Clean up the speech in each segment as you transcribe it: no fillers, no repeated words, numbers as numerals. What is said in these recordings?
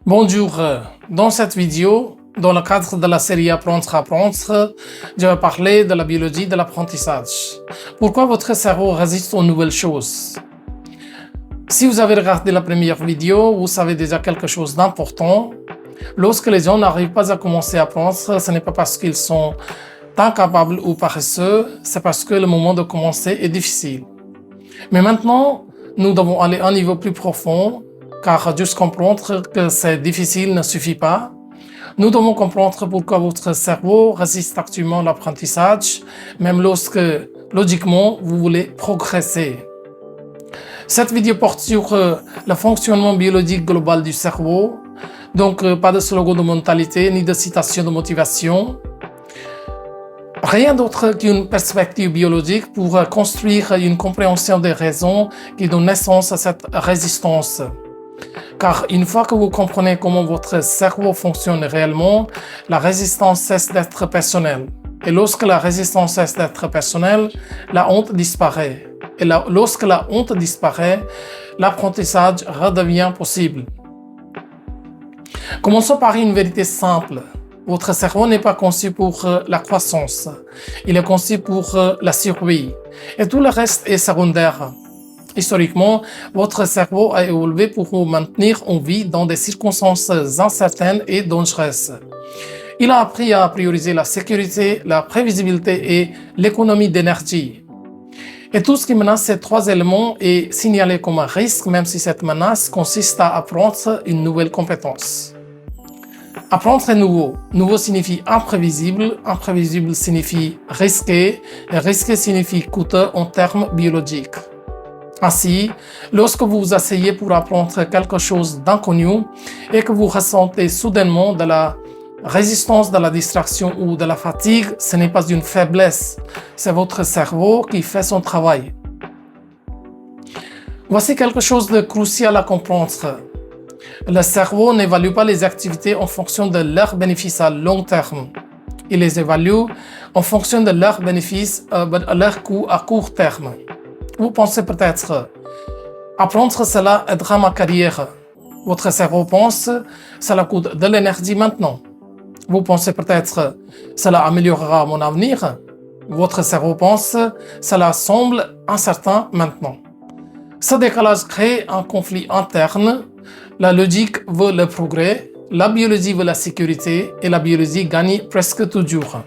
Bonjour, dans cette vidéo, dans le cadre de la série Apprendre à apprendre, je vais parler de la biologie de l'apprentissage. Pourquoi votre cerveau résiste aux nouvelles choses? Si vous avez regardé la première vidéo, vous savez déjà quelque chose d'important. Lorsque les gens n'arrivent pas à commencer à apprendre, ce n'est pas parce qu'ils sont incapables ou paresseux, c'est parce que le moment de commencer est difficile. Mais maintenant, nous devons aller à un niveau plus profond, car juste comprendre que c'est difficile ne suffit pas. Nous devons comprendre pourquoi votre cerveau résiste actuellement à l'apprentissage, même lorsque, logiquement, vous voulez progresser. Cette vidéo porte sur le fonctionnement biologique global du cerveau, donc pas de slogan de mentalité ni de citation de motivation. Rien d'autre qu'une perspective biologique pour construire une compréhension des raisons qui donnent naissance à cette résistance. Car une fois que vous comprenez comment votre cerveau fonctionne réellement, la résistance cesse d'être personnelle. Et lorsque la résistance cesse d'être personnelle, la honte disparaît. Et lorsque la honte disparaît, l'apprentissage redevient possible. Commençons par une vérité simple. Votre cerveau n'est pas conçu pour la croissance. Il est conçu pour la survie. Et tout le reste est secondaire. Historiquement, votre cerveau a évolué pour vous maintenir en vie dans des circonstances incertaines et dangereuses. Il a appris à prioriser la sécurité, la prévisibilité et l'économie d'énergie. Et tout ce qui menace ces trois éléments est signalé comme un risque, même si cette menace consiste à apprendre une nouvelle compétence. Apprendre est nouveau. Nouveau signifie imprévisible. Imprévisible signifie risqué. Et risqué signifie coûteux en termes biologiques. Ainsi, lorsque vous vous asseyez pour apprendre quelque chose d'inconnu et que vous ressentez soudainement de la résistance, de la distraction ou de la fatigue, ce n'est pas une faiblesse. C'est votre cerveau qui fait son travail. Voici quelque chose de crucial à comprendre. Le cerveau n'évalue pas les activités en fonction de leurs bénéfices à long terme. Il les évalue en fonction de leurs bénéfices, leur coût à court terme. Vous pensez peut-être, apprendre cela aidera ma carrière. Votre cerveau pense, cela coûte de l'énergie maintenant. Vous pensez peut-être, cela améliorera mon avenir. Votre cerveau pense, cela semble incertain maintenant. Ce décalage crée un conflit interne. La logique veut le progrès, la biologie veut la sécurité et la biologie gagne presque toujours.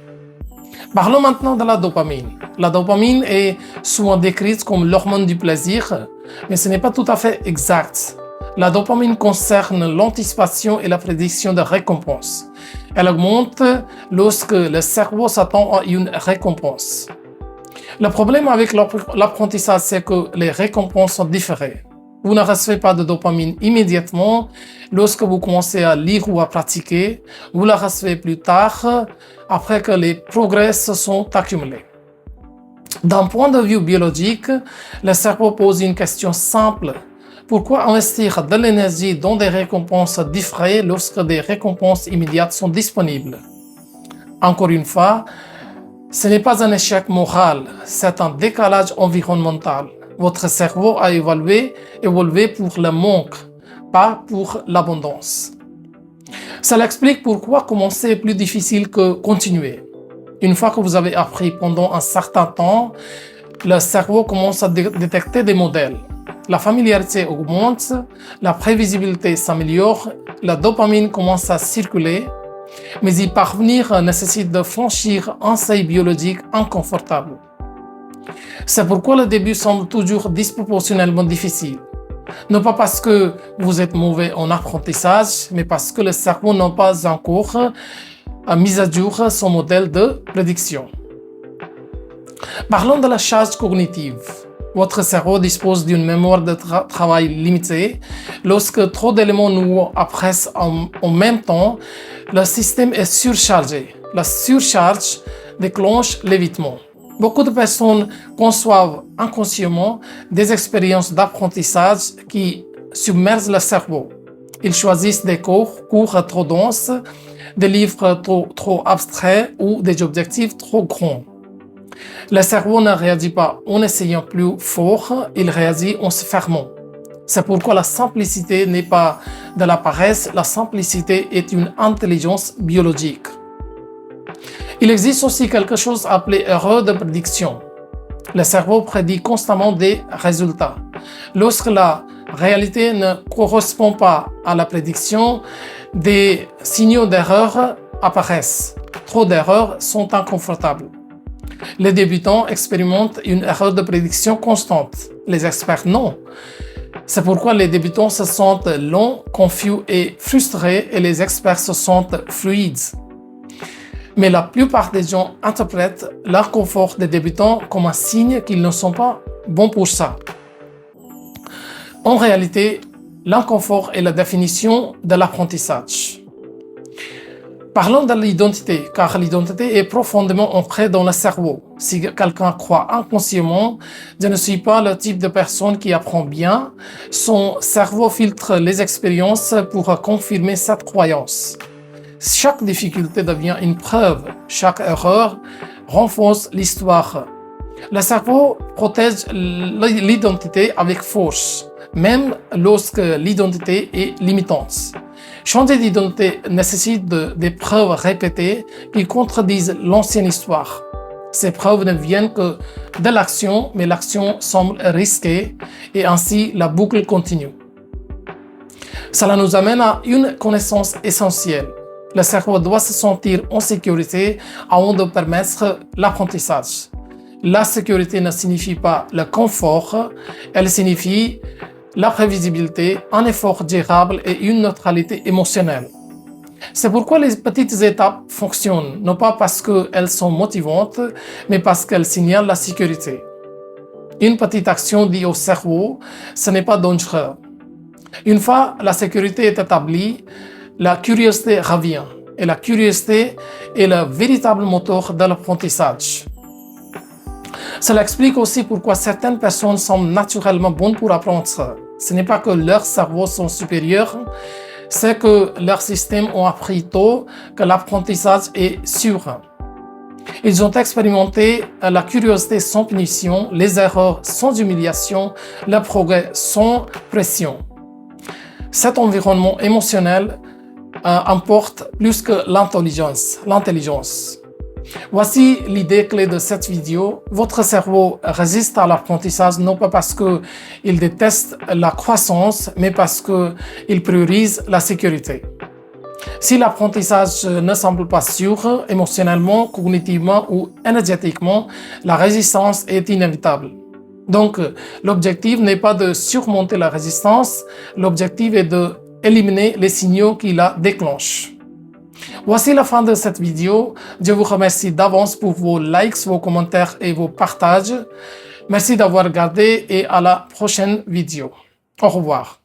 Parlons maintenant de la dopamine. La dopamine est souvent décrite comme l'hormone du plaisir, mais ce n'est pas tout à fait exact. La dopamine concerne l'anticipation et la prédiction de récompenses. Elle augmente lorsque le cerveau s'attend à une récompense. Le problème avec l'apprentissage, c'est que les récompenses sont différées. Vous ne recevez pas de dopamine immédiatement lorsque vous commencez à lire ou à pratiquer. Vous la recevez plus tard, après que les progrès se sont accumulés. D'un point de vue biologique, le cerveau pose une question simple. Pourquoi investir de l'énergie dans des récompenses différées lorsque des récompenses immédiates sont disponibles? Encore une fois, ce n'est pas un échec moral, c'est un décalage environnemental. Votre cerveau a évolué pour le manque, pas pour l'abondance. Cela explique pourquoi commencer est plus difficile que continuer. Une fois que vous avez appris pendant un certain temps, le cerveau commence à détecter des modèles. La familiarité augmente, la prévisibilité s'améliore, la dopamine commence à circuler, mais y parvenir nécessite de franchir un seuil biologique inconfortable. C'est pourquoi le début semble toujours disproportionnellement difficile. Non pas parce que vous êtes mauvais en apprentissage, mais parce que le cerveau n'a pas encore mis à jour son modèle de prédiction. Parlons de la charge cognitive. Votre cerveau dispose d'une mémoire de travail limitée. Lorsque trop d'éléments nouveaux apparaissent en même temps, le système est surchargé. La surcharge déclenche l'évitement. Beaucoup de personnes conçoivent inconsciemment des expériences d'apprentissage qui submergent le cerveau. Ils choisissent des cours trop denses, des livres trop abstraits ou des objectifs trop grands. Le cerveau ne réagit pas en essayant plus fort, il réagit en se fermant. C'est pourquoi la simplicité n'est pas de la paresse, la simplicité est une intelligence biologique. Il existe aussi quelque chose appelé erreur de prédiction. Le cerveau prédit constamment des résultats. Lorsque la réalité ne correspond pas à la prédiction, des signaux d'erreur apparaissent. Trop d'erreurs sont inconfortables. Les débutants expérimentent une erreur de prédiction constante. Les experts non. C'est pourquoi les débutants se sentent longs, confus et frustrés et les experts se sentent fluides. Mais la plupart des gens interprètent l'inconfort des débutants comme un signe qu'ils ne sont pas bons pour ça. En réalité, l'inconfort est la définition de l'apprentissage. Parlons de l'identité, car l'identité est profondément ancrée dans le cerveau. Si quelqu'un croit inconsciemment « je ne suis pas le type de personne qui apprend bien », son cerveau filtre les expériences pour confirmer cette croyance. Chaque difficulté devient une preuve, chaque erreur renforce l'histoire. Le cerveau protège l'identité avec force, même lorsque l'identité est limitante. Changer d'identité nécessite des preuves répétées qui contredisent l'ancienne histoire. Ces preuves ne viennent que de l'action, mais l'action semble risquée et ainsi la boucle continue. Cela nous amène à une connaissance essentielle. Le cerveau doit se sentir en sécurité avant de permettre l'apprentissage. La sécurité ne signifie pas le confort, elle signifie la prévisibilité, un effort durable et une neutralité émotionnelle. C'est pourquoi les petites étapes fonctionnent, non pas parce qu'elles sont motivantes, mais parce qu'elles signalent la sécurité. Une petite action dit au cerveau, ce n'est pas dangereux. Une fois la sécurité est établie, la curiosité revient. Et la curiosité est le véritable moteur de l'apprentissage. Cela explique aussi pourquoi certaines personnes semblent naturellement bonnes pour apprendre. Ce n'est pas que leurs cerveaux sont supérieurs, c'est que leurs systèmes ont appris tôt que l'apprentissage est sûr. Ils ont expérimenté la curiosité sans punition, les erreurs sans humiliation, le progrès sans pression. Cet environnement émotionnel importe plus que l'intelligence. Voici l'idée clé de cette vidéo. Votre cerveau résiste à l'apprentissage non pas parce qu'il déteste la croissance, mais parce qu'il priorise la sécurité. Si l'apprentissage ne semble pas sûr, émotionnellement, cognitivement ou énergétiquement, la résistance est inévitable. Donc, l'objectif n'est pas de surmonter la résistance, l'objectif est d'éliminer les signaux qui la déclenchent. Voici la fin de cette vidéo. Je vous remercie d'avance pour vos likes, vos commentaires et vos partages. Merci d'avoir regardé et à la prochaine vidéo. Au revoir.